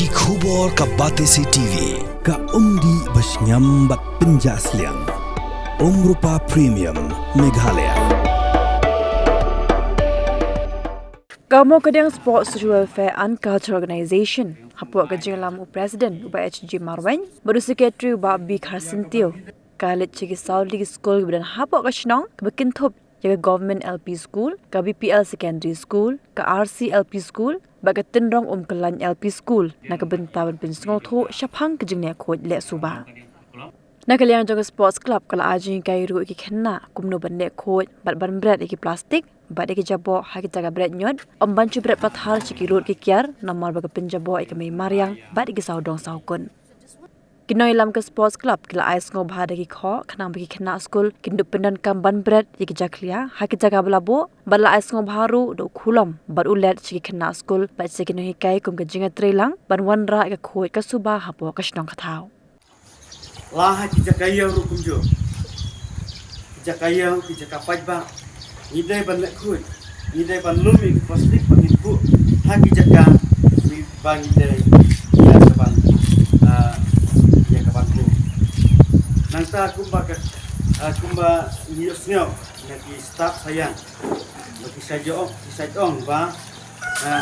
Ki khubor ka Batesi TV ka umdi basnyam bat penjaslian Rupa Premium Meghalaya. Kamu kadang Sports Social Welfare and Culture Organisation hapuk kajing lamu Presiden uba HG Marwan baru Sekretari uba B Karsintio kalit cigi Saudi Skul dan hapuk kasnong kebekin top jaga Government LP School ka BPL Secondary School ka RC LP School baga tendrong kelan LP School na kebentawan pensengol tu syapang kajing ne kod le suba. Nak kalian jaga sports club kalau ajing kairu iki Khynnah kumno bende kod bat ban Bret iki plastik bat iki jabo haki jaga Bret nyot om bancu Bret pathar ciki rut iki kiar nomor baga penjabo iki mai mariang bat iki saudong saukun. Kinoi lam ke sports club kila ais ngo bahada iki Khoh kanang bagi Khynnah Skul kindu pendan kam ban Bret iki Jakhlia haki jaga belabo bala ais ngo baharu do khulom bat ulet ciki Khynnah Skul bat ciki no hikai kum ke jinga trelang ban wanra ke khoi ka suba hapo kasnong kathau. Lah Jakhlia rukum jo. Jakhlia ki Jakapaj ba. Nidai ban lekut. Nidai ban lumi plastik ban ibu. Haki Jakka mi bang nidai ya kapan ya kapan ku. Nangta kumba niosnyo nagi staff sayang. Bagi sajong ba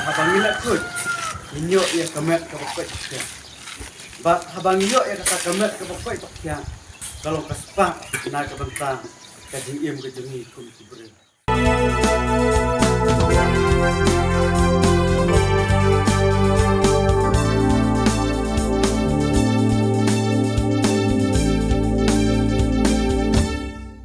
habang lekut. Inyo ya kamet ka pokok. Ba habang iyo ya kata kamet ke pokok ya kalau kaspa na ke bentang kajing im ke jengi kum kubure.